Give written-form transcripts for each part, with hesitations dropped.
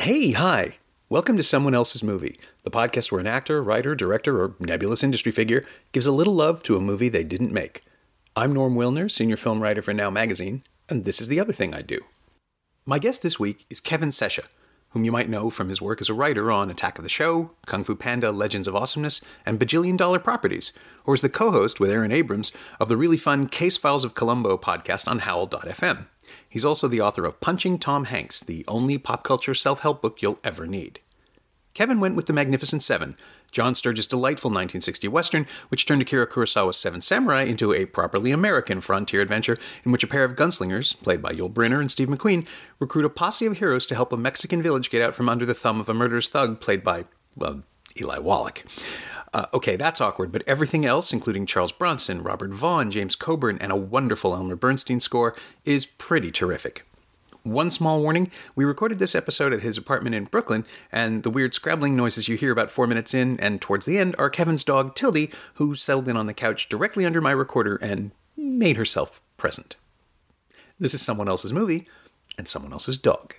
Hey, hi. Welcome to Someone Else's Movie, the podcast where an actor, writer, director, or nebulous industry figure gives a little love to a movie they didn't make. I'm Norm Wilner, senior film writer for Now Magazine, and this is the other thing I do. My guest this week is Kevin Sesha, whom you might know from his work as a writer on Attack of the Show, Kung Fu Panda, Legends of Awesomeness, and Bajillion Dollar Properties, or as the co-host with Aaron Abrams of the really fun Case Files of Columbo podcast on Howl.fm. He's also the author of Punching Tom Hanks, the only pop culture self-help book you'll ever need. Kevin went with The Magnificent Seven, John Sturges' delightful 1960 Western, which turned Akira Kurosawa's Seven Samurai into a properly American frontier adventure in which a pair of gunslingers, played by Yul Brynner and Steve McQueen, recruit a posse of heroes to help a Mexican village get out from under the thumb of a murderous thug played by, well, Eli Wallach. Okay, that's awkward, but everything else, including Charles Bronson, Robert Vaughn, James Coburn, and a wonderful Elmer Bernstein score, is pretty terrific. One small warning, we recorded this episode at his apartment in Brooklyn, and the weird scrabbling noises you hear about 4 minutes in and towards the end are Kevin's dog, Tildy, who settled in on the couch directly under my recorder and made herself present. This is Someone Else's Movie, and Someone Else's Dog.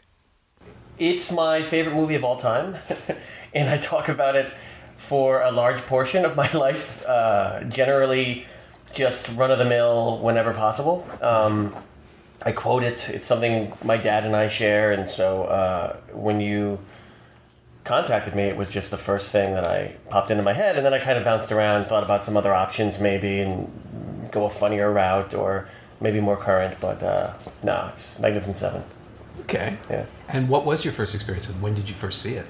It's my favorite movie of all time, and I talk about it for a large portion of my life, generally just run-of-the-mill whenever possible. I quote it. It's something my dad and I share, and so when you contacted me, it was just the first thing that I popped into my head, and then I kind of bounced around, thought about some other options maybe, and go a funnier route, or maybe more current, but no, it's Magnificent Seven. Okay. Yeah. And what was your first experience, and when did you first see it?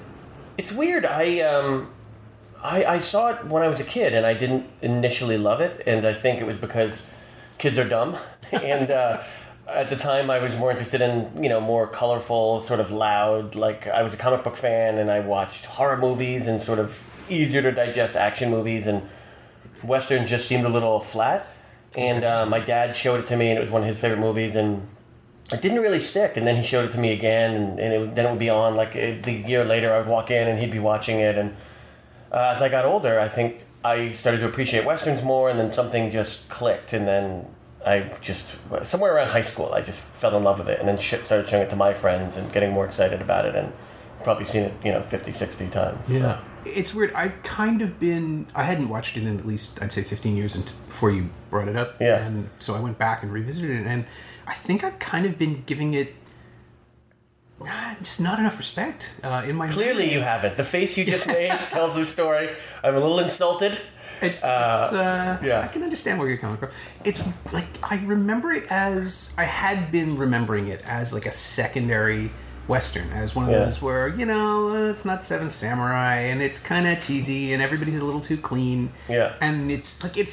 It's weird. I saw it when I was a kid, and I didn't initially love it, and I think it was because kids are dumb, and at the time I was more interested in, more colorful, sort of loud, like I was a comic book fan, and I watched horror movies and sort of easier to digest action movies, and Westerns just seemed a little flat, and my dad showed it to me, and it was one of his favorite movies, and it didn't really stick, and then he showed it to me again, and then it would be on, like the year later I would walk in and he'd be watching it, and as I got older, I think I started to appreciate Westerns more, and then something just clicked, and then I just, somewhere around high school, I just fell in love with it, and then started showing it to my friends and getting more excited about it, and probably seen it, 50, 60 times. Yeah. So. It's weird. I hadn't watched it in at least, I'd say 15 years before you brought it up. Yeah. And so I went back and revisited it, and I think I've kind of been giving it just not enough respect in my Clearly mind. You haven't. The face you just made tells the story. I'm a little insulted. I can understand where you're coming from. It's like, I had been remembering it as like a secondary Western, as one of those where, it's not Seven Samurai, and it's kind of cheesy, and everybody's a little too clean. Yeah. And it's like, it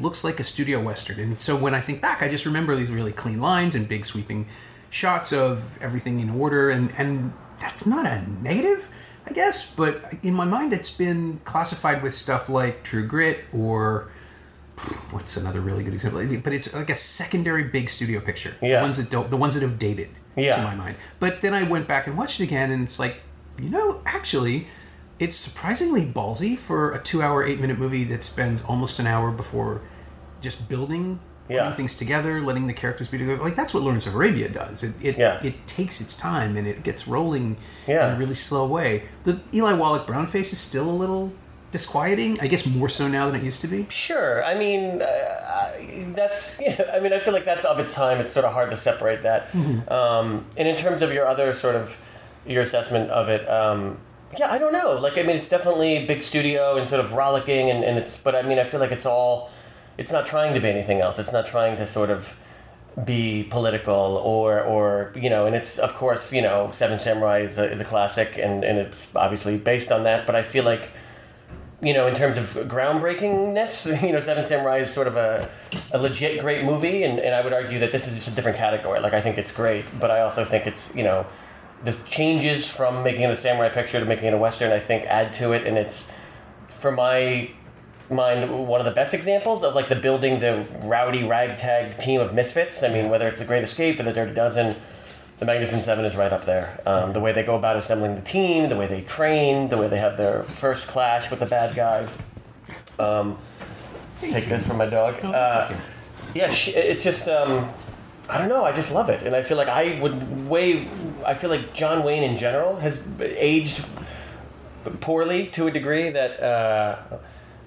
looks like a studio Western. And so when I think back, I just remember these really clean lines and big sweeping shots of everything in order, and that's not a negative, I guess, but in my mind it's been classified with stuff like True Grit, or what's another really good example? But it's like a secondary big studio picture. Yeah. The ones that have dated to my mind. But then I went back and watched it again, and it's like, actually, it's surprisingly ballsy for a 2-hour, 8-minute movie that spends almost an hour before just building, putting things together, letting the characters be together. Like, that's what Lawrence of Arabia does. It takes its time, and it gets rolling in a really slow way. The Eli Wallach brown face is still a little disquieting, I guess more so now than it used to be. Sure. I mean, that's... I feel like that's of its time. It's sort of hard to separate that. Mm-hmm. And in terms of your other sort of... your assessment of it... I don't know. It's definitely big studio and sort of rollicking, and it's... But, I feel like it's all... It's not trying to be anything else. It's not trying to sort of be political or and it's, of course, Seven Samurai is a classic, and it's obviously based on that, but I feel like, in terms of groundbreakingness, Seven Samurai is sort of a legit great movie, and I would argue that this is just a different category. I think it's great, but I also think it's, the changes from making it a samurai picture to making it a Western, I think, add to it, and it's, for my mind, one of the best examples of the building the rowdy ragtag team of misfits. Whether it's The Great Escape or The Dirty Dozen, The Magnificent Seven is right up there. The way they go about assembling the team, the way they train, the way they have their first clash with the bad guy. Take this from my dog. No, that's okay. Yeah, it's just, I don't know, I just love it. And I feel like I feel like John Wayne in general has aged poorly to a degree that...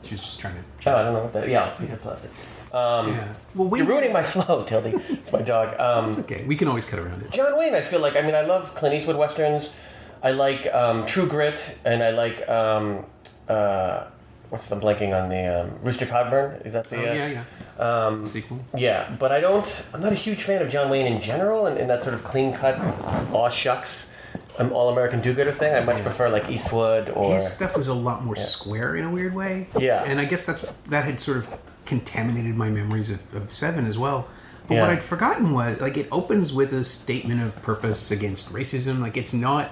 She was just trying to... I don't know what that... Yeah, piece of plastic. Yeah. Well, you're ruining my flow, Tildy. It's my dog. It's okay. We can always cut around it. John Wayne, I feel like... I mean, I love Clint Eastwood Westerns. I like True Grit, and I like... what's the blanking on the... Rooster Cogburn? Is that the... yeah. Sequel? Yeah, but I'm not a huge fan of John Wayne in general, and that sort of clean-cut, aw shucks, all-American do-gooder thing. I much prefer, like, Eastwood or... His stuff was a lot more square in a weird way. Yeah. And I guess that had sort of contaminated my memories of Seven as well. But what I'd forgotten was, like, it opens with a statement of purpose against racism. Like, it's not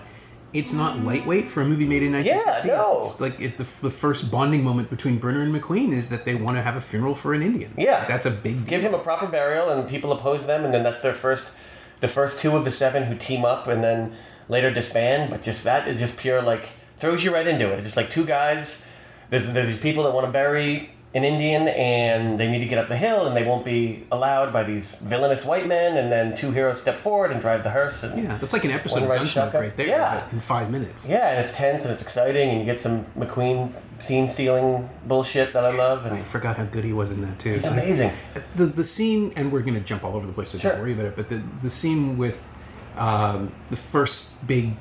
lightweight for a movie made in 1960. Yeah, no. It's like the first bonding moment between Brenner and McQueen is that they want to have a funeral for an Indian. Yeah. That's a big deal. Give him a proper burial, and people oppose them, and then that's the first two of the seven who team up and then later disband. But just that is just pure, like, throws you right into it. It's just like two guys. There's these people that want to bury an Indian, and they need to get up the hill, and they won't be allowed by these villainous white men, and then two heroes step forward and drive the hearse. And that's like an episode of Gunsmoke right there. Yeah. In 5 minutes. Yeah, and it's tense, and it's exciting, and you get some McQueen scene-stealing bullshit that I love. And I forgot how good he was in that, too. He's amazing. The scene, and we're going to jump all over the place, so don't worry about it, but the scene with the first big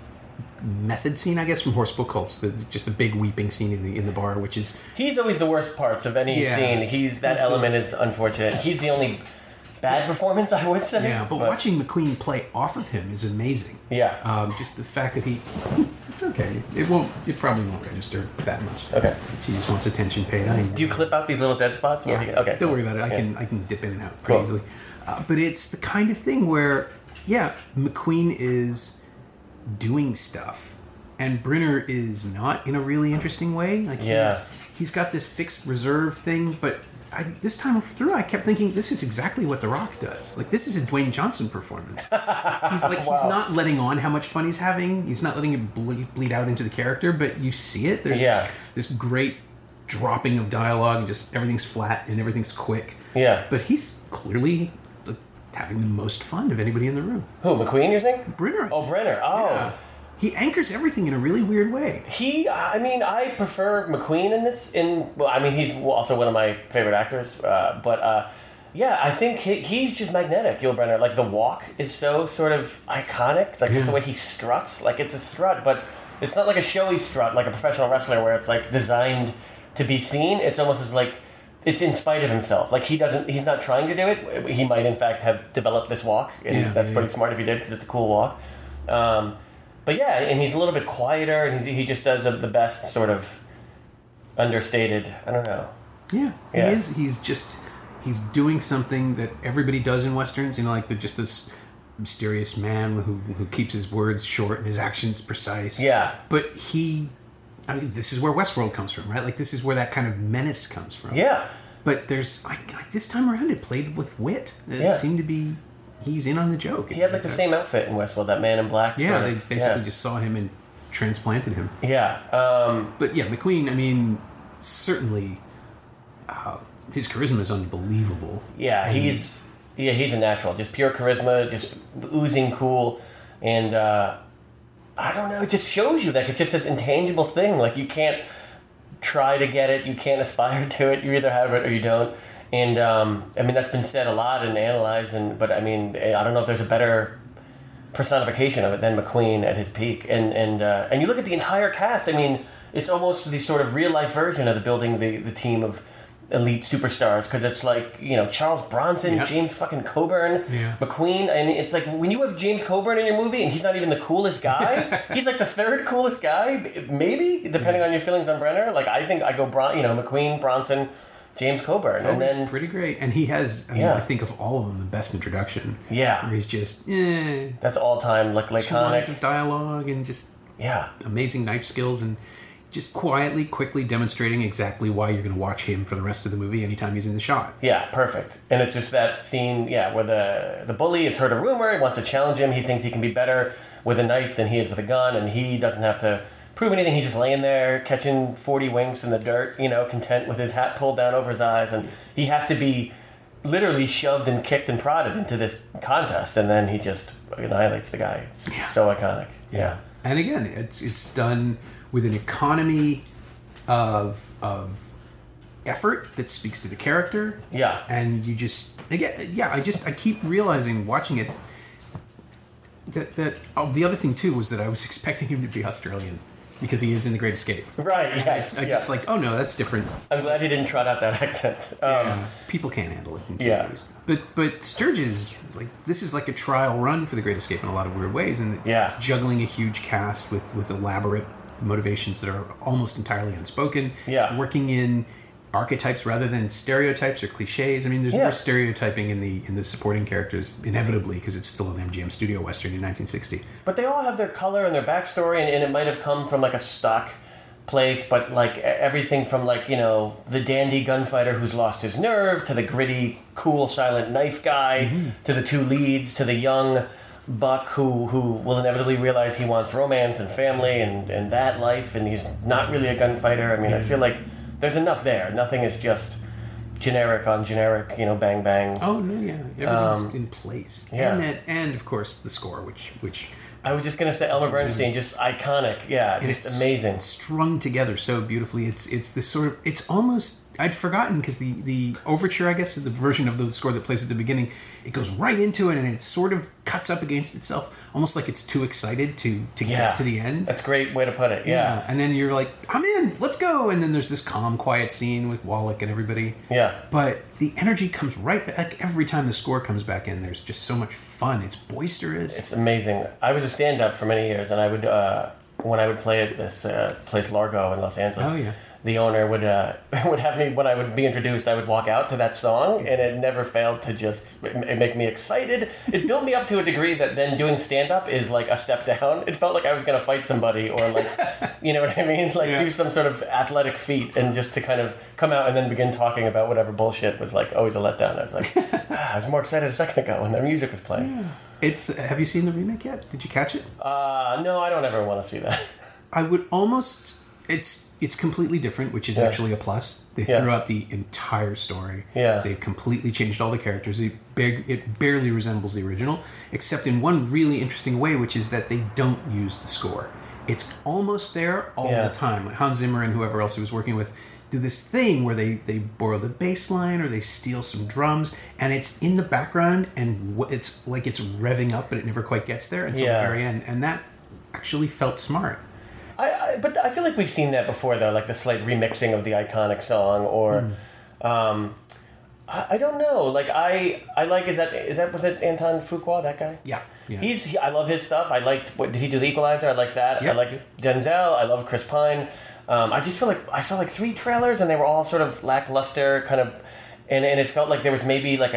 method scene, I guess, from Horsebook Cults, just a big weeping scene in the bar, which is... He's always the worst parts of any scene. That element is unfortunate. He's the only bad performance, I would say. Yeah, but watching McQueen play off of him is amazing. Yeah. Just the fact that he... It's okay. It probably won't register that much. Okay. She just wants attention paid. Do you clip out these little dead spots? Yeah. Okay. Don't worry about it. I can dip in and out pretty easily. But it's the kind of thing where, McQueen is doing stuff, and Brenner is not in a really interesting way. Like he's got this fixed reserve thing, but this time through I kept thinking this is exactly what The Rock does. Like, this is a Dwayne Johnson performance. He's like he's not letting on how much fun he's having. He's not letting it bleed out into the character, but you see it. There's this great dropping of dialogue, and just everything's flat and everything's quick. Yeah. But he's clearly having the most fun of anybody in the room. Who, McQueen, you're saying? Brenner. Oh, Brenner. Oh. Yeah. He anchors everything in a really weird way. I prefer McQueen in this. He's also one of my favorite actors. I think he's just magnetic, Yul Brynner. Like, the walk is so sort of iconic. Like, just the way he struts. Like, it's a strut, but it's not like a showy strut, like a professional wrestler where it's, like, designed to be seen. It's almost as, like, it's in spite of himself. Like, he's not trying to do it. He might, in fact, have developed this walk. And that's pretty smart if he did, because it's a cool walk. And he's a little bit quieter, and he just does the best sort of understated, I don't know. Yeah. He is. He's doing something that everybody does in Westerns, like just this mysterious man who keeps his words short and his actions precise. Yeah. But this is where Westworld comes from, right? Like, this is where that kind of menace comes from. Yeah. But there's, like this time around, it played with wit. It seemed to be... He's in on the joke. He had, like, the same outfit in Westworld, that man in black. Yeah, they basically just saw him and transplanted him. Yeah. But McQueen, certainly his charisma is unbelievable. Yeah, he's a natural. Just pure charisma, just oozing cool. And, I don't know, it just shows you, like, it's just this intangible thing. Like, you can't try to get it, you can't aspire to it, you either have it or you don't. And, that's been said a lot and analyzed, but I don't know if there's a better personification of it than McQueen at his peak. And you look at the entire cast, it's almost the sort of real-life version of the building the team of elite superstars, because it's like, Charles Bronson, James fucking Coburn, McQueen, and it's like, when you have James Coburn in your movie, and he's not even the coolest guy, he's like the third coolest guy, maybe, depending on your feelings on Brenner. Like, I think I go, McQueen, Bronson, James Coburn. And then pretty great. And he has, I think of all of them, the best introduction. Yeah. Where he's just, that's all time, like, 2 lines of dialogue and just amazing knife skills, and just quickly demonstrating exactly why you're going to watch him for the rest of the movie anytime he's in the shot. Yeah, perfect. And it's just that scene, where the bully has heard a rumor, he wants to challenge him, he thinks he can be better with a knife than he is with a gun, and he doesn't have to prove anything, he's just laying there catching 40 winks in the dirt, content with his hat pulled down over his eyes, and he has to be literally shoved and kicked and prodded into this contest, and then he just annihilates the guy. It's so iconic. Yeah. And again, it's done with an economy of effort that speaks to the character. Yeah. And you just I keep realizing watching it that the other thing too was that I was expecting him to be Australian because he is in The Great Escape. Right, yes. I just like, oh no, that's different. I'm glad he didn't trot out that accent. People can't handle it in two movies. But Sturges, this is like a trial run for The Great Escape in a lot of weird ways, and juggling a huge cast with elaborate motivations that are almost entirely unspoken. Yeah. Working in archetypes rather than stereotypes or cliches. I mean, there's more stereotyping in the supporting characters, inevitably, because it's still an MGM Studio Western in 1960. But they all have their color and their backstory, and it might have come from, like, a stock place, but, like, everything from, like, the dandy gunfighter who's lost his nerve, to the gritty, cool, silent knife guy, to the two leads, to the young buck who will inevitably realize he wants romance and family and that life, and he's not really a gunfighter. I mean, I feel like there's enough there. Nothing is just generic on generic, bang bang. Oh no, yeah, everything's in place. Yeah, and of course the score, which I was just gonna say, Elmer Bernstein, just iconic. Yeah, just amazing, strung together so beautifully. It's this sort of, it's almost, I'd forgotten because the overture, I guess, is the version of the score that plays at the beginning. It goes right into it, and it sort of cuts up against itself, almost like it's too excited to get to the end. That's a great way to put it. Yeah. And then you're like, I'm in, let's go. And then there's this calm, quiet scene with Wallach and everybody. Yeah. But the energy comes right back. Like every time the score comes back in, there's just so much fun. It's boisterous. It's amazing. I was a stand-up for many years, and I would, when I would play at this place Largo in Los Angeles. Oh, yeah. The owner would have me, when I would be introduced, I would walk out to that song, and it never failed to just make me excited. It built me up to a degree that then doing stand-up is like a step down. It felt like I was going to fight somebody or like, you know what I mean? Like do some sort of athletic feat, and just to kind of come out and then begin talking about whatever bullshit was like always a letdown. I was like, I was more excited a second ago when the music was playing. Yeah. Have you seen the remake yet? Did you catch it? No, I don't ever want to see that. I would almost... It's completely different, which is actually a plus. They threw out the entire story. Yeah. They've completely changed all the characters. It barely resembles the original, except in one really interesting way, which is that they don't use the score. It's almost there all the time. Like Hans Zimmer and whoever else he was working with do this thing where they borrow the bass line or they steal some drums, and it's in the background, and it's like it's revving up, but it never quite gets there until the very end. And that actually felt smart. But I feel like we've seen that before, though, like the slight remixing of the iconic song, or I don't know. Like I like was it Anton Fuqua, that guy? Yeah. I love his stuff. I liked did he do The Equalizer? I like that. Yep. I like Denzel. I love Chris Pine. I just feel like I saw like 3 trailers, and they were all sort of lackluster, kind of, and it felt like there was maybe like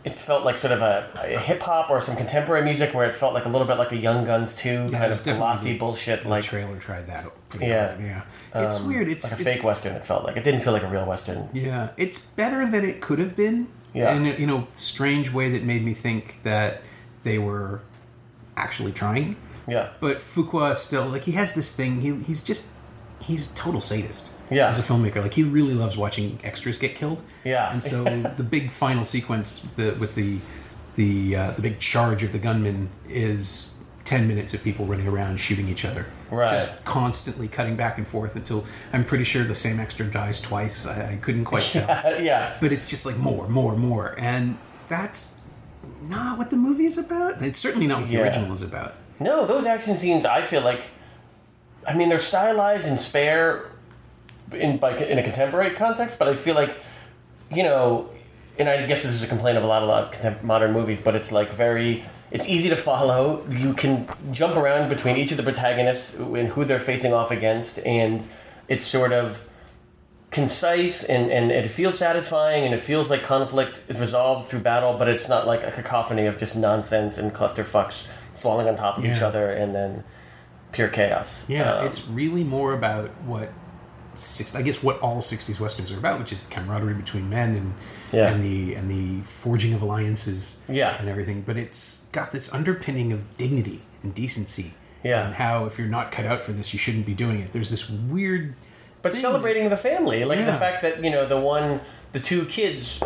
it felt like sort of a hip-hop or some contemporary music where it felt like a little bit like a Young Guns 2 kind of glossy bullshit. The trailer tried that. Yeah. It's weird. It's like a fake Western, it felt like. It didn't feel like a real Western. Yeah. It's better than it could have been. Yeah. In a, strange way that made me think that they were actually trying. Yeah. But Fuqua still, like, he has this thing. He's a total sadist. Yeah. As a filmmaker, like he really loves watching extras get killed. Yeah. And so the big final sequence with the big charge of the gunmen is 10 minutes of people running around shooting each other. Right. Just constantly cutting back and forth until I'm pretty sure the same extra dies twice. I couldn't quite tell. Yeah. But it's just like more. And that's not what the movie is about. It's certainly not what the original is about. No, those action scenes, I feel like, I mean, they're stylized and spare in a contemporary context, but I feel like, and I guess this is a complaint of a lot of modern movies, but it's like it's easy to follow. You can jump around between each of the protagonists and who they're facing off against, and it's sort of concise and it feels satisfying, and it feels like conflict is resolved through battle, but it's not like a cacophony of just nonsense and clusterfucks falling on top of each other, and then pure chaos. Yeah, it's really more about what all 60s westerns are about, which is the camaraderie between men and the forging of alliances and everything. But it's got this underpinning of dignity and decency. Yeah. And how if you're not cut out for this, you shouldn't be doing it. There's this weird... But celebrating the family. Like the fact that, the two kids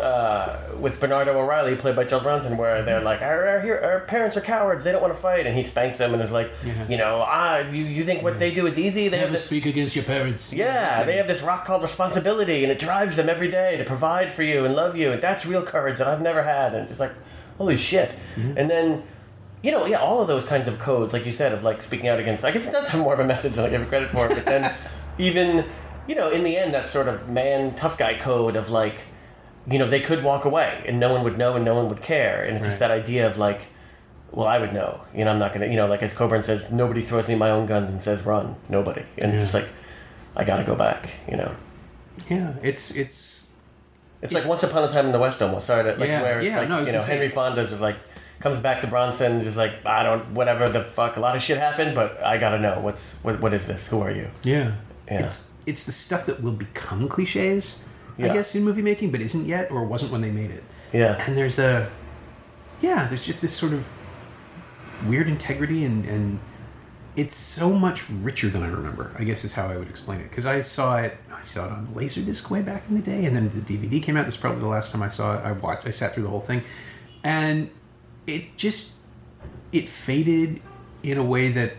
with Bernardo O'Reilly, played by Charles Bronson, where they're like, our parents are cowards, they don't want to fight, and he spanks them and is like, you think what they do is easy? They never speak against your parents. Yeah, they have this rock called responsibility, and it drives them every day to provide for you and love you, and that's real courage that I've never had, and it's just like, holy shit. Mm-hmm. And then, all of those kinds of codes, like you said, of like speaking out against, I guess it does have more of a message than I give it credit for, but then even... in the end, that sort of man tough guy code of like, they could walk away and no one would know and no one would care. And it's just that idea of like, well, I would know. I'm not going to, like as Coburn says, nobody throws me my own guns and says run. Nobody. And it's just like, I got to go back, Yeah, it's like Once Upon a Time in the West almost. Sorry to, where it's Henry Fonda's is like, comes back to Bronson, just like, whatever the fuck, a lot of shit happened, but I got to know. What is this? Who are you? Yeah. It's the stuff that will become cliches, I guess, in movie making, but isn't yet, or wasn't when they made it. Yeah. And there's just this sort of weird integrity, and it's so much richer than I remember, I guess is how I would explain it. Because I saw it on Laserdisc way back in the day, and then the DVD came out. This is probably the last time I saw it. I sat through the whole thing. And it faded in a way that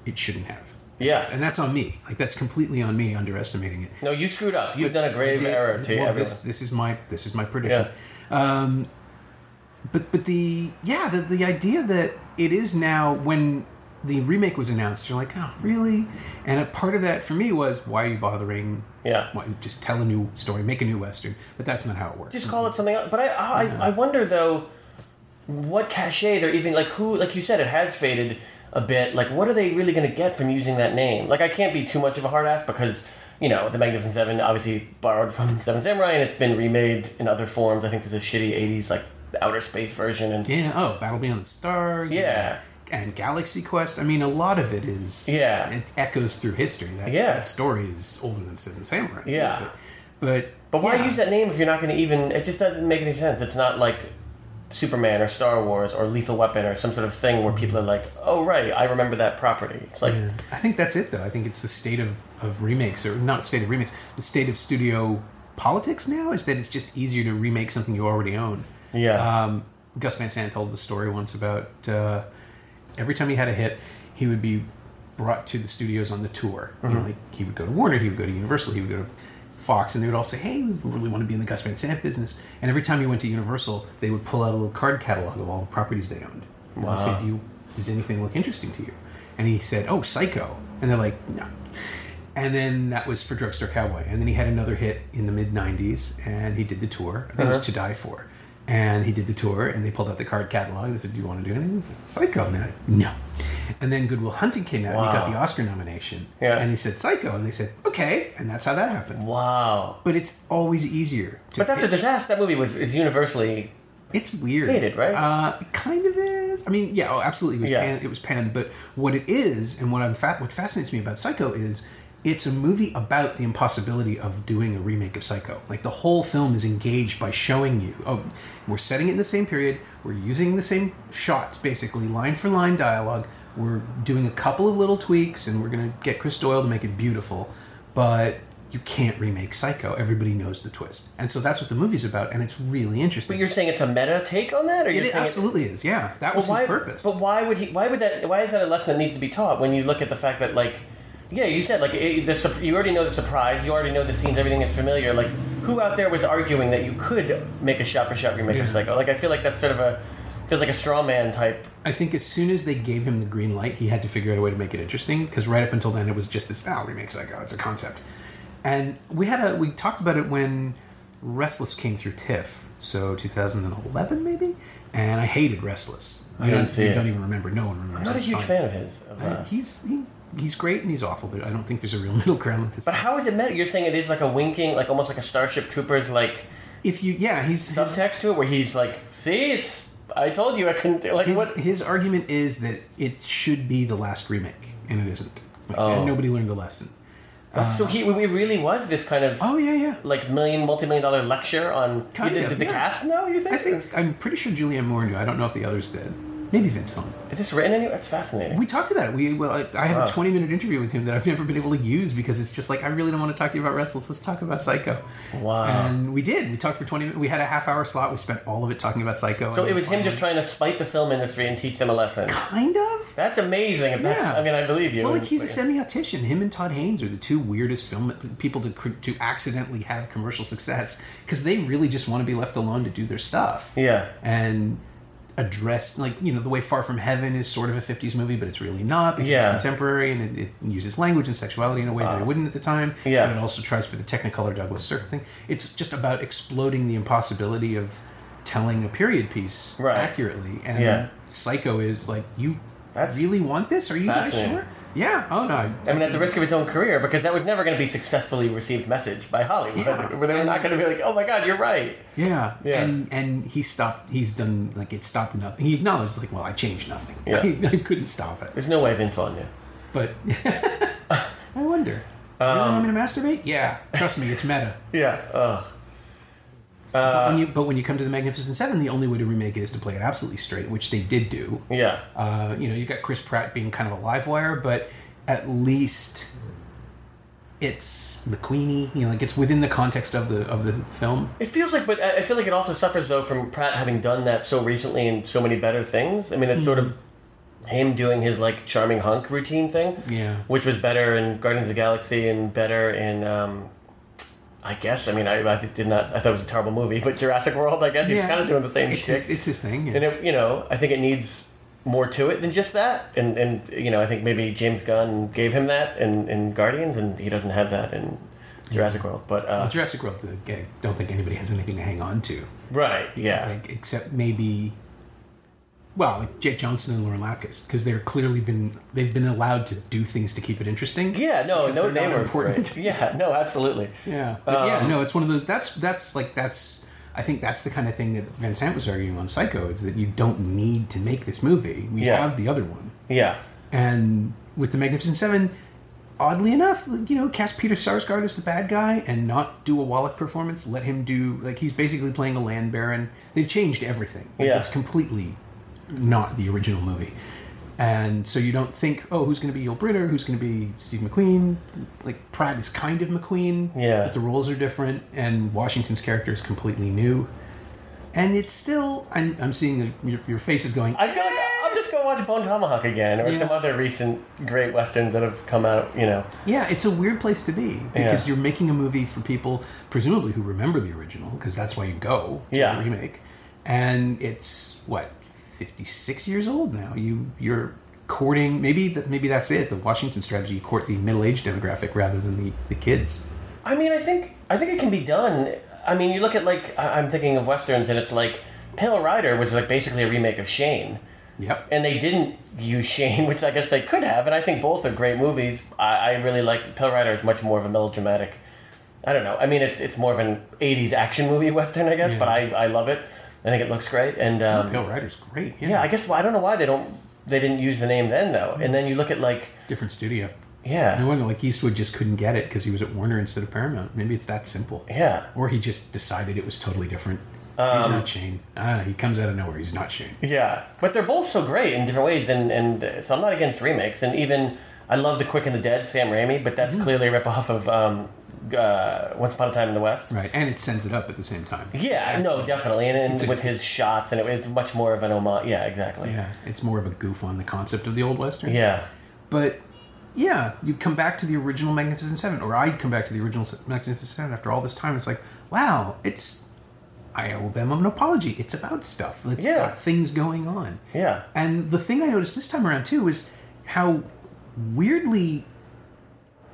it shouldn't have. Yeah. And that's on me. Like, that's completely on me underestimating it. No, you screwed up. You've done a grave error to everyone. This is my prediction. Yeah. But the idea that it is now, when the remake was announced, you're like, oh, really? And a part of that for me was, why are you bothering? Yeah. Why, just tell a new story, make a new Western. But that's not how it works. Just call it something else. But I wonder, though, what cachet they're even, like, who, like you said, it has faded a bit. Like, what are they really going to get from using that name? Like, I can't be too much of a hard ass because, The Magnificent Seven obviously borrowed from Seven Samurai, and it's been remade in other forms. I think there's a shitty 80s, like, outer space version. And Battle Beyond the Stars. Yeah. And Galaxy Quest. I mean, a lot of it is... Yeah. It echoes through history. That story is older than Seven Samurai. Yeah. But why use that name if you're not going to even... It just doesn't make any sense. It's not like Superman or Star Wars or Lethal Weapon or some sort of thing where people are like, oh, right, I remember that property. It's like... Yeah. I think that's it, though. I think it's the state of remakes, or not state of remakes, the state of studio politics now is that it's just easier to remake something you already own. Yeah. Gus Van Sant told the story once about every time he had a hit, he would be brought to the studios on the tour. Mm-hmm. Like, he would go to Warner, he would go to Universal, he would go to Fox, and they would all say, hey, we really want to be in the Gus Van Sant business. And every time he went to Universal, they would pull out a little card catalog of all the properties they owned. And wow. I'd say, does anything look interesting to you? And he said, oh, Psycho. And they're like, no. And then that was for Drugstore Cowboy. And then he had another hit in the mid-90s, and he did the tour. I think it was To Die For. And he did the tour, and they pulled out the card catalog, and they said, do you want to do anything? He said, Psycho. And they're like, no. And then Good Will Hunting came out, and he got the Oscar nomination. Yeah. And he said, Psycho. And they said, okay. And that's how that happened. Wow. But it's always easier to But that's pitch. a disaster. That movie is universally... It's weird. Hated, right? It kind of is. I mean, absolutely. It was panned. But what it is, and what fascinates me about Psycho is, it's a movie about the impossibility of doing a remake of Psycho. Like, the whole film is engaged by showing you, we're setting it in the same period, we're using the same shots, basically, line for line dialogue, we're doing a couple of little tweaks, and we're going to get Chris Doyle to make it beautiful, but you can't remake Psycho. Everybody knows the twist. And so that's what the movie's about, and it's really interesting. But you're saying it's a meta take on that? Or it absolutely is, yeah. That was his purpose. But why is that a lesson that needs to be taught when you look at the fact that, like, yeah, you said, like, you already know the surprise, you already know the scenes, everything is familiar. Like, who out there was arguing that you could make a shot-for-shot remake of Psycho? Like, I feel like that's sort of feels like a straw man type. I think as soon as they gave him the green light, he had to figure out a way to make it interesting, because right up until then it was just this, remake Psycho, it's a concept. And we talked about it when Restless came through TIFF, so 2011 maybe, and I hated Restless. I didn't see it. You don't even remember. No one remembers. I'm not a huge fan of his. He's great and he's awful. I don't think there's a real middle ground with this. But how is it meta? You're saying it is like a winking, like almost like a Starship Troopers, like he's subtext to it, where he's like, "See, I told you I couldn't." Like his argument is that it should be the last remake, and it isn't. And nobody learned a lesson. So it really was this kind of like multi-million dollar lecture on did the cast know, you think? I'm pretty sure Julianne Moore knew. I don't know if the others did. Maybe Vince Vaughn. Is this written anywhere? That's fascinating. We talked about it. I have a 20-minute interview with him that I've never been able to use because it's just like, I really don't want to talk to you about Restless. Let's talk about Psycho. Wow. And we did. We talked for 20 minutes. We had a half-hour slot. We spent all of it talking about Psycho. So it was him just trying to spite the film industry and teach them a lesson. Kind of. That's amazing. If that's, I mean, I believe you. Well, like, he's a semiotician. Him and Todd Haynes are the two weirdest film people to accidentally have commercial success because they really just want to be left alone to do their stuff. Yeah. And address, like, the way Far From Heaven is sort of a 50s movie, but it's really not because it's contemporary and it uses language and sexuality in a way that it wouldn't at the time. Yeah. And it also tries for the Technicolor Douglas Sirk thing. It's just about exploding the impossibility of telling a period piece accurately. And Psycho is like, you really want this? Are you guys sure? Yeah. Oh, no. I mean, at the risk of his own career, because that was never going to be a successfully received message by Hollywood. Yeah. Where they were not going to be like, oh my God, you're right. Yeah. And he's done, like, it stopped nothing. He acknowledged, like, well, I changed nothing. Yeah. I couldn't stop it. There's no way Vince Vaughn knew. But, I wonder. You really want me to masturbate? Yeah. Trust me, it's meta. Yeah. But when you come to the Magnificent Seven, the only way to remake it is to play it absolutely straight, which they did do. Yeah. You got Chris Pratt being kind of a live wire, but at least it's McQueenie. Like, it's within the context of the film. It feels like, but I feel like it also suffers though from Pratt having done that so recently in so many better things. I mean, it's sort of him doing his like charming hunk routine thing, which was better in Guardians of the Galaxy and better in. I guess. I mean, I thought it was a terrible movie, but Jurassic World, I guess he's kind of doing the same shit. It's his thing. Yeah. And I think it needs more to it than just that. And I think maybe James Gunn gave him that in Guardians, and he doesn't have that in Jurassic World. But Jurassic World, I don't think anybody has anything to hang on to. Right. Yeah. Like, except maybe. Well, like Jake Johnson and Lauren Lapkus, because they've been allowed to do things to keep it interesting. Yeah, they were important. Yeah, no, absolutely. Yeah, but it's one of those. I think that's the kind of thing that Van Sant was arguing on Psycho, is that you don't need to make this movie. We have the other one. Yeah, and with the Magnificent Seven, oddly enough, cast Peter Sarsgaard as the bad guy and not do a Wallach performance. Let him do, like, he's basically playing a land baron. They've changed everything. It's completely not the original movie. And so you don't think, who's going to be Yul Brynner? Who's going to be Steve McQueen? Like, Pratt is kind of McQueen, but the roles are different, and Washington's character is completely new. And it's still, I'm seeing your face is going, I feel like I'll just go watch Bone Tomahawk again, or some other recent great westerns that have come out, Yeah, it's a weird place to be, because you're making a movie for people, presumably, who remember the original, because that's why you go to the remake. And it's, 56 years old now. You're courting, maybe that's it, the Washington strategy. You court the middle-aged demographic rather than the kids. I mean, I think it can be done. I mean, you look at, like, I'm thinking of westerns, and it's like Pale Rider was like basically a remake of Shane. Yep. And they didn't use Shane, which I guess they could have, and I think both are great movies. I really like Pale Rider. Is much more of a melodramatic, I don't know, I mean, it's more of an 80s action movie western, I guess, but I love it. I think it looks great, and Pale Rider's great. Yeah, I guess. Well, I don't know why they didn't use the name then though. And then you look at, like, different studio. Yeah, no wonder, like, Eastwood just couldn't get it because he was at Warner instead of Paramount. Maybe it's that simple. Yeah, or he just decided it was totally different. He's not Shane. He comes out of nowhere. He's not Shane. Yeah, but they're both so great in different ways, and so I'm not against remakes. And even I love The Quick and the Dead, Sam Raimi, but that's clearly a ripoff of. Once Upon a Time in the West. Right, and it sends it up at the same time. Yeah, no, definitely. And with his shots, and it's much more of an homage. Yeah, exactly. Yeah, it's more of a goof on the concept of the old Western. Yeah. But, yeah, you come back to the original Magnificent Seven, or I'd come back to the original Magnificent Seven after all this time. It's like, wow, I owe them an apology. It's about stuff. It's got things going on. Yeah. And the thing I noticed this time around, too, is how weirdly,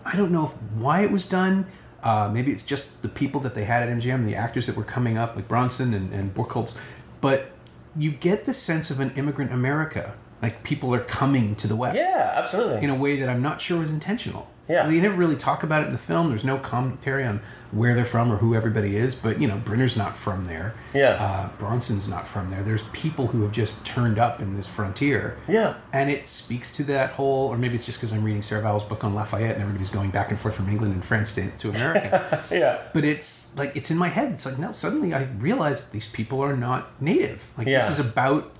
I don't know why it was done. Maybe it's just the people that they had at MGM, the actors that were coming up, like Bronson and Buchholz. But you get the sense of an immigrant America Like, people are coming to the West. Yeah, absolutely. In a way that I'm not sure was intentional. Yeah. They never really talk about it in the film. There's no commentary on where they're from or who everybody is. But, Brenner's not from there. Yeah. Bronson's not from there. There's people who have just turned up in this frontier. Yeah. And it speaks to that whole, or maybe it's just because I'm reading Sarah Vowell's book on Lafayette and everybody's going back and forth from England and France to America. Yeah. But it's like, it's in my head. It's like, no, suddenly I realized these people are not native. Like, this is about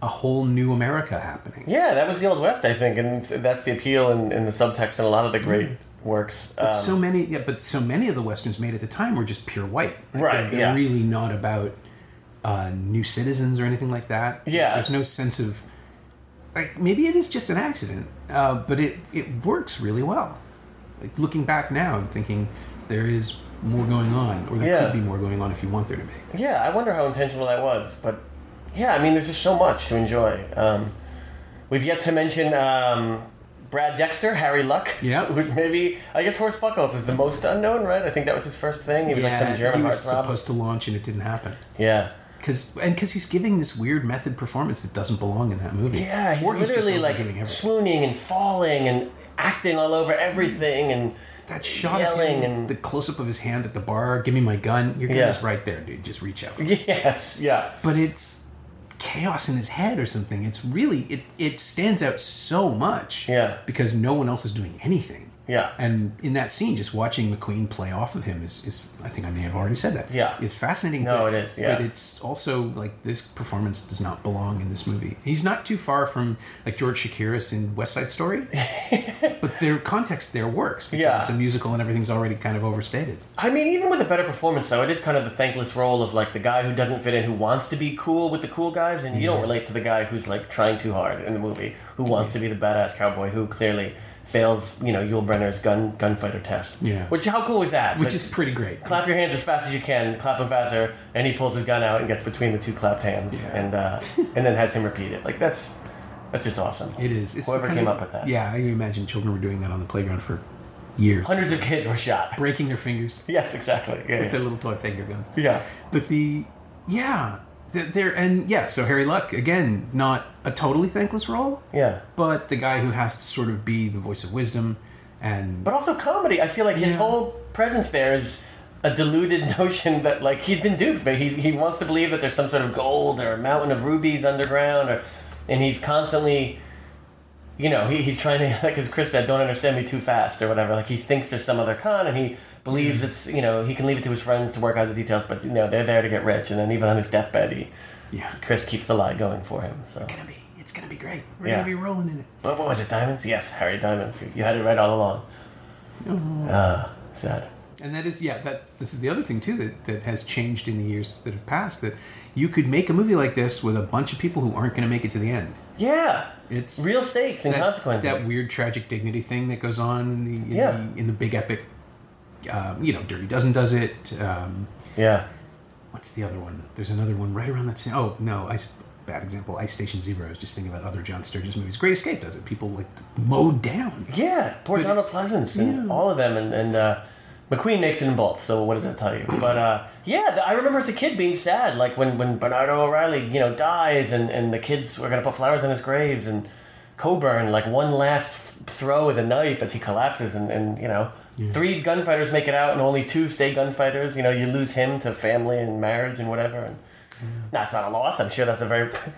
a whole new America happening. Yeah, that was the Old West, I think, and that's the appeal in the subtext in a lot of the great works. But so many of the westerns made at the time were just pure white. Right. They're really not about new citizens or anything like that. Yeah. There's no sense of, like, maybe it is just an accident, but it works really well. Like, looking back now, I'm thinking there is more going on, or there could be more going on if you want there to be. Yeah, I wonder how intentional that was, but. Yeah, I mean, there's just so much to enjoy. We've yet to mention Brad Dexter, Harry Luck, who's maybe, I guess Horst Buchholz is the most unknown, right? I think that was his first thing. He was like some German heartthrob. He was supposed to launch and it didn't happen. Yeah. Because he's giving this weird method performance that doesn't belong in that movie. Yeah, he's literally like swooning and falling and acting all over everything and that shot yelling of him, and the close-up of his hand at the bar, give me my gun, your gun is right there, dude, just reach out. Yes, yeah. But it's chaos in his head or something. It's really, it stands out so much. Yeah. Because no one else is doing anything. Yeah. And in that scene, just watching McQueen play off of him is I think I may have already said that. Yeah. Is fascinating. No, it is, yeah. But it's also, like, this performance does not belong in this movie. He's not too far from, like, George Chakiris in West Side Story. But their context there works because it's a musical and everything's already kind of overstated. I mean, even with a better performance, though, it is kind of the thankless role of, like, the guy who doesn't fit in, who wants to be cool with the cool guys, and you don't relate to the guy who's, like, trying too hard in the movie, who wants to be the badass cowboy, who clearly fails, Yul Brynner's gunfighter test. Yeah. Which, how cool is that? Which is pretty great. Clap your hands as fast as you can, clap them faster, and he pulls his gun out and gets between the two clapped hands, and then has him repeat it. Like, that's just awesome. It is. It's whoever came up with that. Yeah, I can imagine children were doing that on the playground for years. Hundreds of kids were shot. Breaking their fingers. Yes, exactly. Yeah, with their little toy finger guns. Yeah. But so Harry Luck, again, not a totally thankless role. Yeah. But the guy who has to sort of be the voice of wisdom But also comedy. I feel like his whole presence there is a deluded notion that, like, he's been duped, but he wants to believe that there's some sort of gold or a mountain of rubies underground, and he's constantly, he's trying to, like as Chris said, don't understand me too fast or whatever. Like, he thinks there's some other con, and he believes it's, he can leave it to his friends to work out the details, but, they're there to get rich, and then even on his deathbed, Chris keeps the lie going for him. So it's gonna be great. We're gonna be rolling in it. But what was it, Diamonds? Yes, Harry Diamonds. You had it right all along. Sad. And that is, this is the other thing, too, that has changed in the years that have passed, that you could make a movie like this with a bunch of people who aren't going to make it to the end. Yeah. It's real stakes and consequences. That weird tragic dignity thing that goes on in the big epic, Dirty Dozen does it. What's the other one? There's another one right around that same... Oh, no, bad example. Ice Station Zero. I was just thinking about other John Sturges movies. Great Escape does it. People, like, mowed down. Yeah, poor Donald Pleasance and all of them. And McQueen makes it in both, so what does that tell you? But, I remember as a kid being sad, like, when Bernardo O'Reilly, dies and the kids were going to put flowers on his graves, and Coburn, like, one last throw with a knife as he collapses, and 3 gunfighters make it out and only 2 stay gunfighters. You lose him to family and marriage and whatever, and that's not a loss. I'm sure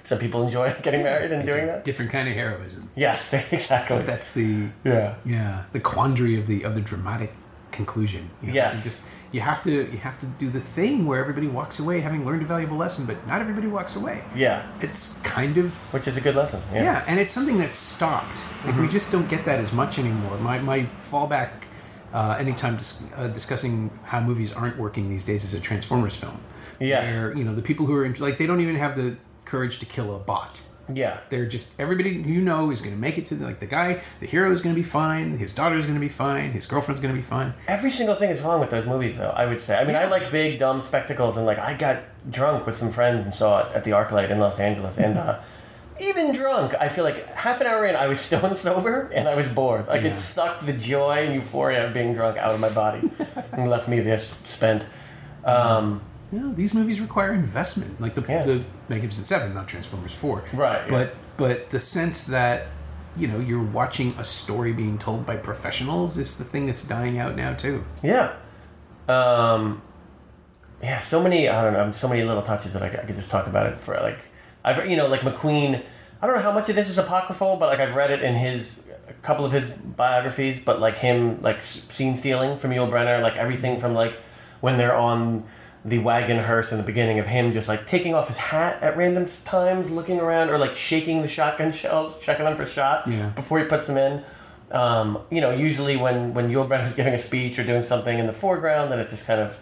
some people enjoy getting married and doing that. Different kind of heroism. Yes, exactly. But that's the the quandary of the dramatic conclusion. Yes. You have to do the thing where everybody walks away having learned a valuable lesson, but not everybody walks away. Yeah. It's kind of... Which is a good lesson. Yeah, and it's something that's stopped. Like, we just don't get that as much anymore. My fallback anytime discussing how movies aren't working these days is a Transformers film. Yes. Where, the people who are... they don't even have the courage to kill a bot. Yeah. They're just... Everybody is going to make it to... the hero is going to be fine. His daughter is going to be fine. His girlfriend's going to be fine. Every single thing is wrong with those movies, though, I would say. I mean, I like big, dumb spectacles, and, like, I got drunk with some friends and saw it at the ArcLight in Los Angeles, and even drunk, I feel like half an hour in, I was stone sober, and I was bored. Like, it sucked the joy and euphoria of being drunk out of my body and left me there spent. These movies require investment. Like the Magnificent Seven, not Transformers 4. Right. But But the sense that, you're watching a story being told by professionals is the thing that's dying out now, too. Yeah. So many, I don't know, so many little touches that I could just talk about it for, like, like McQueen, I don't know how much of this is apocryphal, but, like, I've read it in a couple of his biographies, but, like, him, like, scene stealing from Yul Brynner, like, everything from, like, when they're on the wagon hearse in the beginning of him just, like, taking off his hat at random times, looking around, or, like, shaking the shotgun shells, checking them for shot before he puts them in. Usually when Yul Brynner's giving a speech or doing something in the foreground, then it's just kind of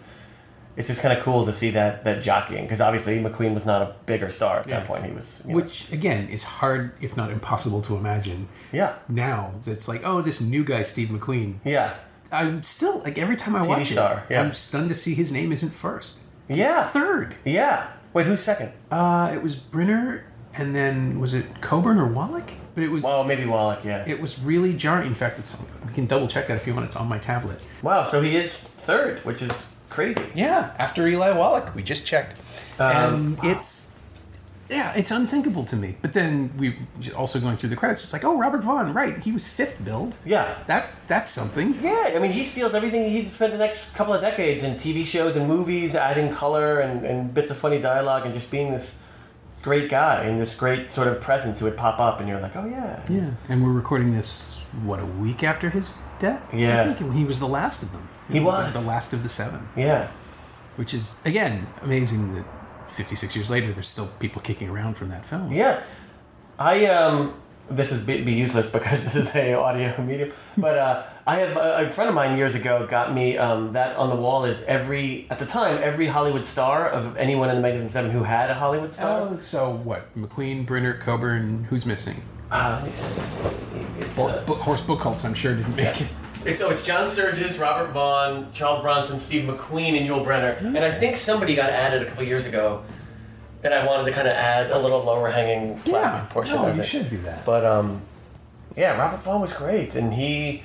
cool to see that jockeying, because obviously McQueen was not a bigger star at that point. He was, which again is hard, if not impossible, to imagine. Yeah. Now it's like, oh, this new guy, Steve McQueen. Yeah. I'm still, like, every time I TV watch star, it, I'm stunned to see his name isn't first. Yeah. It's third. Yeah. Wait, who's second? It was Brynner, and then was it Coburn or Wallach? But it was. Well, maybe Wallach. Yeah. It was really jarring. In fact, we can double check that if you want. It's on my tablet. Wow. So he is third, which is crazy. Yeah. After Eli Wallach, we just checked, and it's unthinkable to me. But then we also going through the credits. It's like, oh, Robert Vaughn, right? He was fifth billed. Yeah. That's something. Yeah. I mean, he steals everything. He spent the next couple of decades in TV shows and movies, adding color and bits of funny dialogue, and just being this great guy and this great sort of presence who would pop up, and you're like, oh yeah. Yeah. And we're recording this a week after his death? Yeah. I think, and he was the last of them. He was the last of the seven. Yeah. Which is, again, amazing that 56 years later there's still people kicking around from that film. Yeah. This is be useless because this is a audio medium, but I have a friend of mine years ago got me that on the wall is every Hollywood star of anyone in the Magnificent Seven who had a Hollywood star. Oh, so what? McQueen, Brynner, Coburn, who's missing? Horse Book Cults, I'm sure, didn't make it. It's John Sturges, Robert Vaughn, Charles Bronson, Steve McQueen, and Yul Brynner. And I think somebody got added a couple years ago, and I wanted to kind of add a little lower hanging plaque portion of it. You should do that. But Robert Vaughn was great, and he,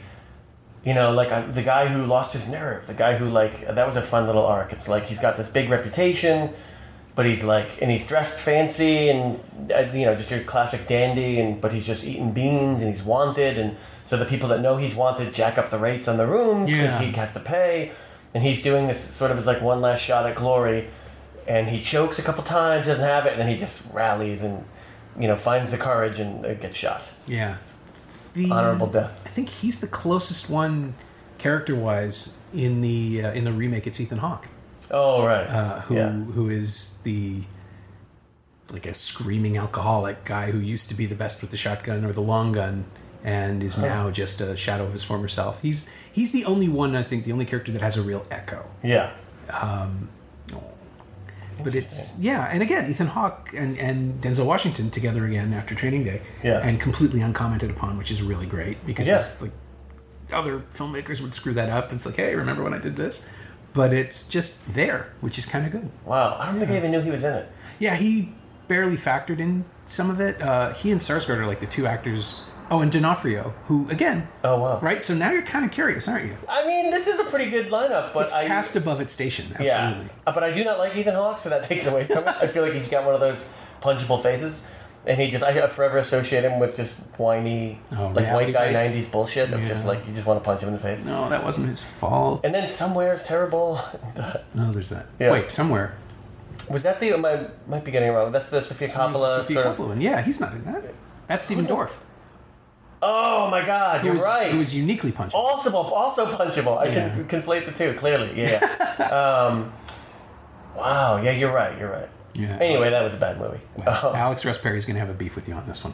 the guy who lost his nerve, the guy who that was a fun little arc. It's like he's got this big reputation, but he's he's dressed fancy and just your classic dandy, but he's just eating beans and he's wanted, and so the people that know he's wanted jack up the rates on the rooms because he has to pay, and he's doing this sort of as one last shot at glory, and he chokes a couple times, doesn't have it, and then he just rallies and finds the courage and gets shot. Yeah, honorable death. I think he's the closest one character-wise in the remake. It's Ethan Hawke. Oh right, who is a screaming alcoholic guy who used to be the best with the shotgun or the long gun, and is now just a shadow of his former self. He's the only one, I think, the only character that has a real echo. Yeah. But it's and again, Ethan Hawke and Denzel Washington together again after Training Day, and completely uncommented upon, which is really great because it's other filmmakers would screw that up. And it's like, hey, remember when I did this? But it's just there, which is kind of good. Wow, I don't think I even knew he was in it. Yeah, he barely factored in some of it. He and Sarsgaard are the two actors. Oh, and D'Onofrio, who, again... Oh, wow. Right? So now you're kind of curious, aren't you? I mean, this is a pretty good lineup, but it's cast above its station, absolutely. Yeah, but I do not like Ethan Hawke, so that takes away from it. I feel like he's got one of those punchable faces, and I forever associate him with just whiny, white guy bites. 90s bullshit of just you just want to punch him in the face. No, that wasn't his fault. And then Somewhere's terrible. No, there's that. Yeah. Wait, Somewhere. Was that I might be getting it wrong. That's the Sofia Coppola. Coppola one. Yeah, he's not in that. That's Stephen Dorff. Oh my God, you're right. He was uniquely punchable. Also punchable. I can conflate the two, clearly. Yeah. Wow, yeah, you're right. Yeah. Anyway, that was a bad movie. Well, Alex Ross Perry's going to have a beef with you on this one.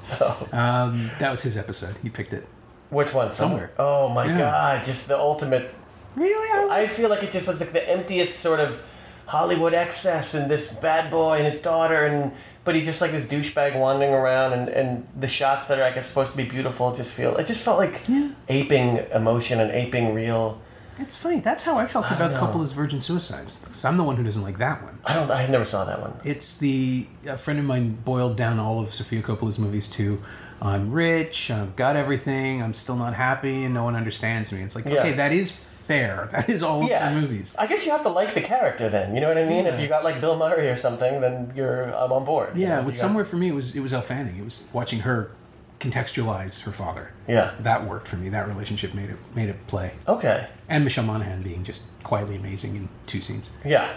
That was his episode. He picked it. Which one? Somewhere. Oh my God, just the ultimate... Really? I feel like it just was the emptiest sort of Hollywood excess, and this bad boy and his daughter, but he's just this douchebag wandering around, and the shots that are supposed to be beautiful it just felt like aping emotion and aping real. It's funny. That's how I felt about Coppola's Virgin Suicides. Because I'm the one who doesn't like that one. I never saw that one. It's a friend of mine boiled down all of Sofia Coppola's movies to, I'm rich, I've got everything, I'm still not happy, and no one understands me. It's like, okay, that is fair. That is all of her movies. I guess you have to like the character then. You know what I mean? If you got like Bill Murray or something, then I'm on board. Yeah, with Somewhere for me, it was Elle Fanning. It was watching her contextualize her father. Yeah, that worked for me. That relationship made it play. Okay. And Michelle Monaghan being just quietly amazing in 2 scenes. Yeah.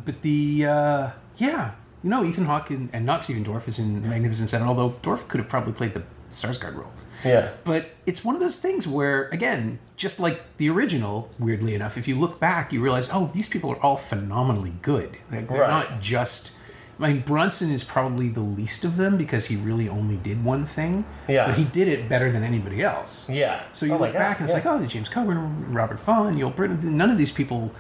But Ethan Hawke and not Stephen Dorff is in Magnificent Seven, although Dorff could have probably played the Skarsgård role. Yeah. But it's one of those things where, again, just like the original, weirdly enough, if you look back, you realize, oh, these people are all phenomenally good. They're not just... I mean, Bronson is probably the least of them because he really only did one thing. Yeah. But he did it better than anybody else. Yeah. So you look back and it's like, oh, James Coburn, Robert Vaughn, Yul Brynner, none of these people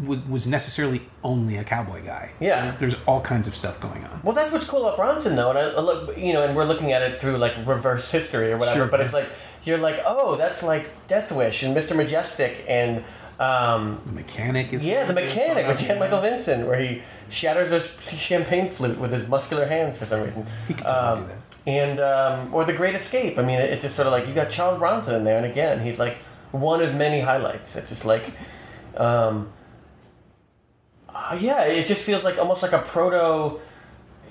was necessarily only a cowboy guy. Yeah. There's all kinds of stuff going on. Well, that's what's cool about Bronson, though, and I look, and we're looking at it through like reverse history or whatever. Sure. But it's like you're like, oh, that's like Death Wish and Mr. Majestic and The Mechanic is The Mechanic with Jan Michael Vincent, where he shatters a champagne flute with his muscular hands for some reason. He could totally do that. And or The Great Escape. I mean, it's just sort of like you got Charles Bronson in there, and again, he's like one of many highlights. It's just like. It just feels like almost like a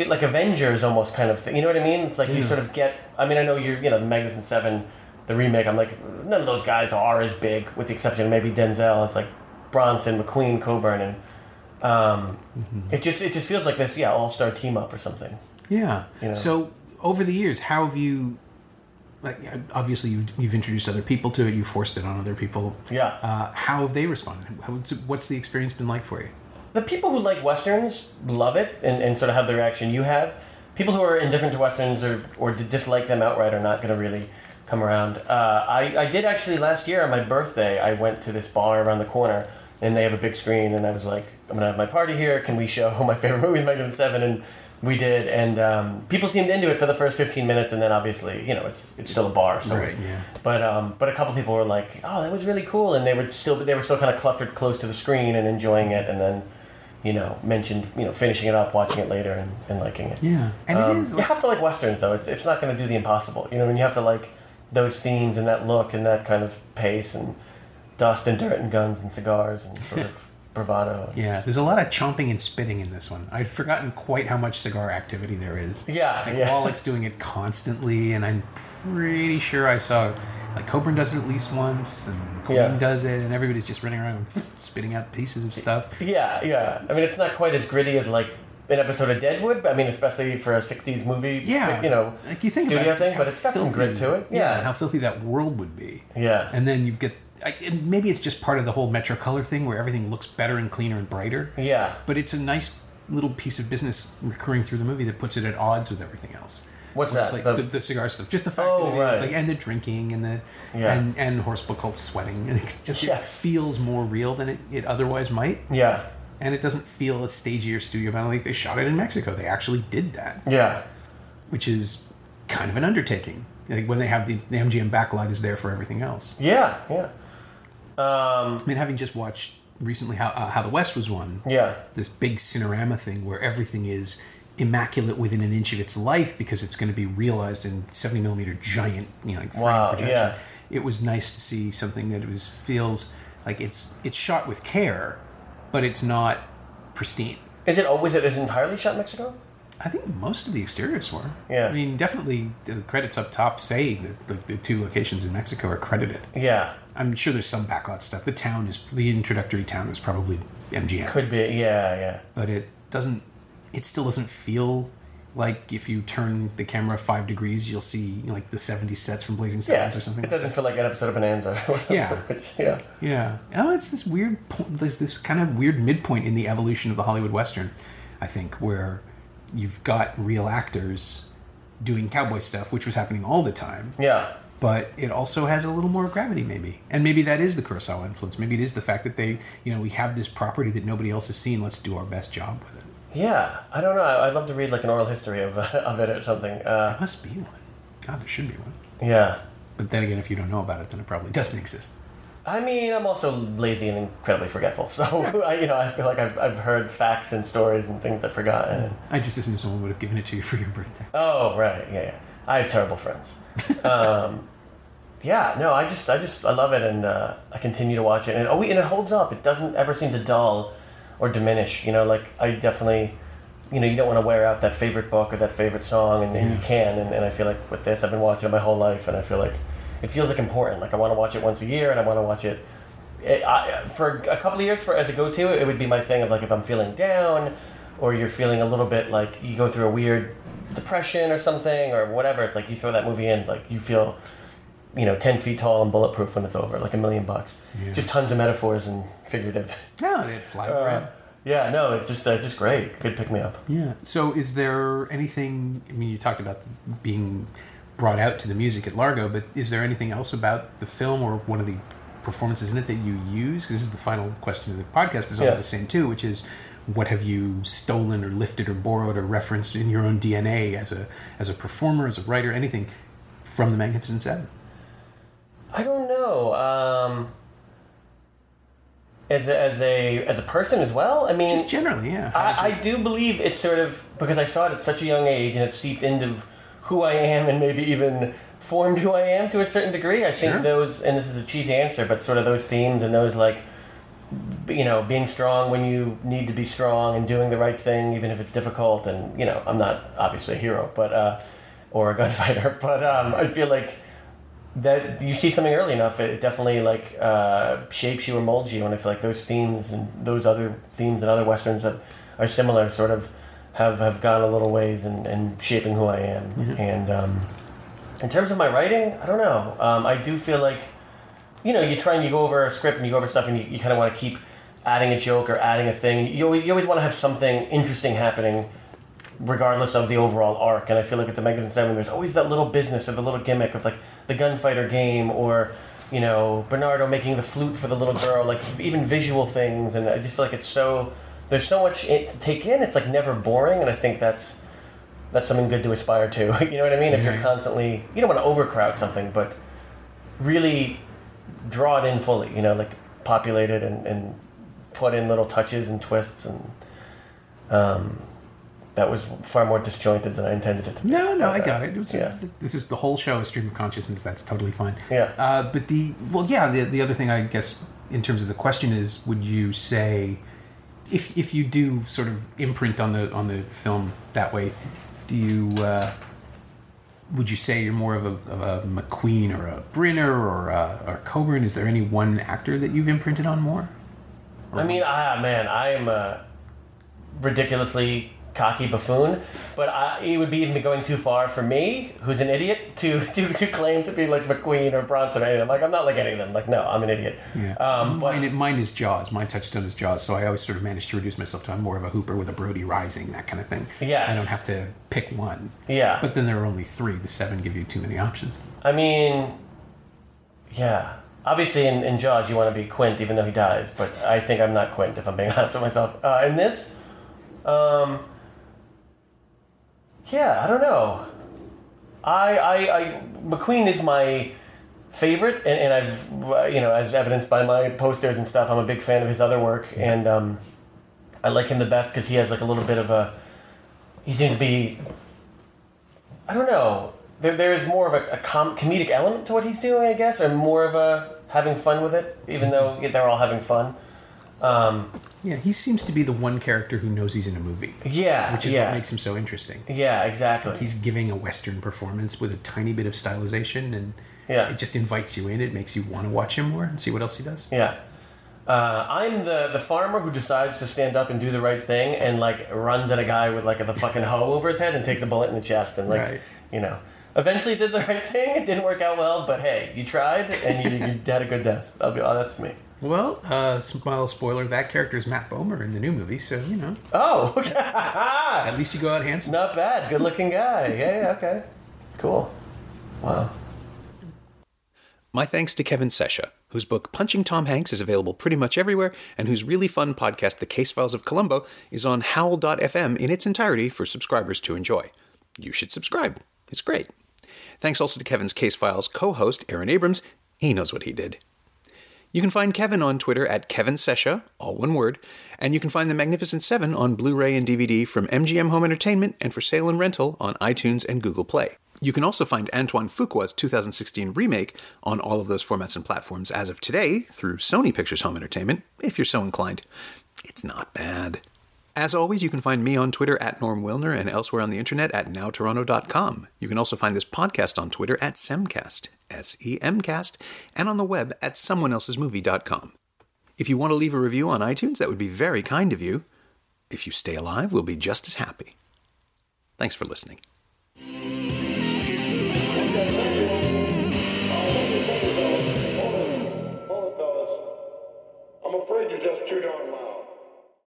like Avengers almost kind of thing. You know what I mean? It's like you sort of get. I mean, I know the Magnificent Seven, the remake. I'm like, none of those guys are as big, with the exception of maybe Denzel. It's like Bronson, McQueen, Coburn, and it just feels like this all-star team up or something. Yeah. So over the years, how have you? Like, obviously, you've introduced other people to it. You forced it on other people. Yeah. How have they responded? What's the experience been like for you? The people who like Westerns love it and sort of have the reaction you have. People who are indifferent to Westerns or dislike them outright are not going to really come around. I did actually last year on my birthday, I went to this bar around the corner, and they have a big screen, and I was like, I'm going to have my party here. Can we show my favorite movie, Magnificent Seven? And we did, and people seemed into it for the first 15 minutes, and then obviously, it's still a bar. So. Right, yeah. But a couple people were like, oh, that was really cool, and they were still kind of clustered close to the screen and enjoying it, and then... mentioned, finishing it up, watching it later, and liking it. Yeah, and it is. You have to like Westerns, though. It's not going to do the impossible. You have to like those themes and that look and that kind of pace and dust and dirt and guns and cigars and sort of bravado. Yeah, there's a lot of chomping and spitting in this one. I'd forgotten quite how much cigar activity there is. Yeah, Wallach's doing it constantly, and I'm pretty sure I saw... Like, Coburn does it at least once, and Queen does it, and everybody's just running around spitting out pieces of stuff. Yeah. I mean, it's not quite as gritty as, like, an episode of Deadwood, but, I mean, especially for a 60s movie, like you think studio about it, thing, but it's got some grit to it. Yeah, how filthy that world would be. Yeah. And then you've got... And maybe it's just part of the whole Metro Color thing, where everything looks better and cleaner and brighter. Yeah. But it's a nice little piece of business recurring through the movie that puts it at odds with everything else. What's that? Like the cigar stuff. Just the fact that it's and the drinking and the and Horseball called sweating. And it's just it feels more real than it otherwise might. Yeah. And it doesn't feel a stagey or studio. But I don't think they shot it in Mexico. They actually did that. Yeah. Which is kind of an undertaking. Like when they have the MGM backlight is there for everything else. Yeah. I mean, having just watched recently How the West Was Won. Yeah. This big Cinerama thing where everything is immaculate within an inch of its life because it's going to be realized in 70mm giant, frame projection. Yeah. It was nice to see something that feels like it's shot with care, but it's not pristine. Is it entirely shot in Mexico? I think most of the exteriors were. Yeah. I mean, definitely the credits up top say that the 2 locations in Mexico are credited. Yeah. I'm sure there's some backlot stuff. The introductory town is probably MGM. Could be, yeah. But it still doesn't feel like if you turn the camera 5 degrees, you'll see like the 70s sets from Blazing Saddles or something. It doesn't feel like an episode of Bonanza. Yeah. Oh, it's this weird, this kind of weird midpoint in the evolution of the Hollywood Western, I think, where you've got real actors doing cowboy stuff, which was happening all the time. Yeah. But it also has a little more gravity, maybe. And maybe that is the Kurosawa influence. Maybe it is the fact that we have this property that nobody else has seen. Let's do our best job with it. Yeah, I don't know. I'd love to read like an oral history of it or something. There must be one. God, there should be one. Yeah. But then again, if you don't know about it, then it probably doesn't exist. I mean, I'm also lazy and incredibly forgetful, so I feel like I've heard facts and stories and things I've forgotten. I just assumed someone would have given it to you for your birthday. Oh, right, yeah. I have terrible friends. yeah, no, I love it, and I continue to watch it, and it holds up. It doesn't ever seem to dull or diminish. Like I definitely, you don't want to wear out that favorite book or that favorite song, and you can, and I feel like with this, I've been watching it my whole life, and I feel like it feels like important. Like I want to watch it once a year, and I want to watch it. For a couple of years, as a go-to, it would be my thing of like if I'm feeling down, or you're feeling a little bit like you go through a weird depression or something or whatever. It's like you throw that movie in, like you feel, 10 feet tall and bulletproof when it's over, like $1 million. Yeah. Just tons of metaphors and figurative. No, they fly around. Yeah, no, it's just great. Good pick me up. Yeah. So, is there anything? I mean, you talked about being brought out to the music at Largo, but is there anything else about the film or one of the performances in it that you use? Because this is the final question of the podcast. Is always the same too, which is, what have you stolen or lifted or borrowed or referenced in your own DNA as a performer, as a writer, anything from The Magnificent Seven? I don't know. As a person as well? I mean, just generally, yeah. I do believe it's sort of, because I saw it at such a young age and it seeped into who I am and maybe even formed who I am to a certain degree. I think those, and this is a cheesy answer, but sort of those themes and those like, being strong when you need to be strong and doing the right thing even if it's difficult, and I'm not obviously a hero, but or a gunfighter, but I feel like that you see something early enough, it definitely like shapes you or molds you, and I feel like those themes and those other themes and other westerns that are similar sort of have gone a little ways in shaping who I am. And in terms of my writing, I don't know. I do feel like you try and you go over a script and you go over stuff and you kind of want to keep adding a joke or adding a thing. You always want to have something interesting happening regardless of the overall arc. And I feel like with The Magnificent Seven, there's always that little business or the little gimmick of like the gunfighter game or, Bernardo making the flute for the little girl, like even visual things. And I just feel like there's so much to take in. It's like never boring. And I think that's something good to aspire to. You know what I mean? If you're constantly, you don't want to overcrowd something, but really draw it in fully, like populate it and put in little touches and twists, and that was far more disjointed than I intended it to be. No, I got it. This is the whole show, a stream of consciousness. That's totally fine. Yeah. But the other thing, I guess, in terms of the question is, would you say, if you do sort of imprint on the film that way, do you would you say you're more of a McQueen or a Brenner or a Coburn? Is there any one actor that you've imprinted on more? I mean, I am a ridiculously cocky buffoon, but it would be even going too far for me, who's an idiot, to claim to be like McQueen or Bronson or any of them. Like, I'm not like any of them. Like, no, I'm an idiot. Yeah. Mine is Jaws. My touchstone is Jaws, so I always sort of manage to reduce myself to I'm more of a Hooper with a Brody Rising, that kind of thing. Yes. I don't have to pick one. Yeah. But then there are only 3. The 7 give you too many options. I mean, yeah. Obviously, in Jaws, you want to be Quint, even though he dies, but I think I'm not Quint, if I'm being honest with myself. In this, yeah, I don't know. I McQueen is my favorite, and I've, as evidenced by my posters and stuff, I'm a big fan of his other work, and I like him the best because he has like a little bit of he seems to be, I don't know, there is more of a comedic element to what he's doing, I guess, or more of a having fun with it, even though they're all having fun. Yeah, he seems to be the one character who knows he's in a movie. Yeah, which is what makes him so interesting. Yeah, exactly. Like he's giving a Western performance with a tiny bit of stylization, and it just invites you in. It makes you want to watch him more and see what else he does. Yeah. I'm the farmer who decides to stand up and do the right thing and like runs at a guy with like the fucking hoe over his head and takes a bullet in the chest and like, eventually did the right thing. It didn't work out well, but hey, you tried and you had a good death. That's me. Well, small spoiler, that character is Matt Bomer in the new movie, so, Oh, at least you go out handsome. Not bad. Good looking guy. Yeah, okay. Cool. Wow. My thanks to Kevin Sesha, whose book Punching Tom Hanks is available pretty much everywhere, and whose really fun podcast, The Case Files of Columbo, is on Howl.fm in its entirety for subscribers to enjoy. You should subscribe. It's great. Thanks also to Kevin's Case Files co-host, Aaron Abrams. He knows what he did. You can find Kevin on Twitter at Kevin Sesha, all one word, and you can find The Magnificent Seven on Blu-ray and DVD from MGM Home Entertainment and for sale and rental on iTunes and Google Play. You can also find Antoine Fuqua's 2016 remake on all of those formats and platforms as of today through Sony Pictures Home Entertainment, if you're so inclined. It's not bad. As always, you can find me on Twitter at Norm Wilner and elsewhere on the internet at nowtoronto.com. You can also find this podcast on Twitter at Semcast, S-E-M-Cast, and on the web at someoneelsesmovie.com. If you want to leave a review on iTunes, that would be very kind of you. If you stay alive, we'll be just as happy. Thanks for listening. Hold it, fellas. I'm afraid you're just too darn loud.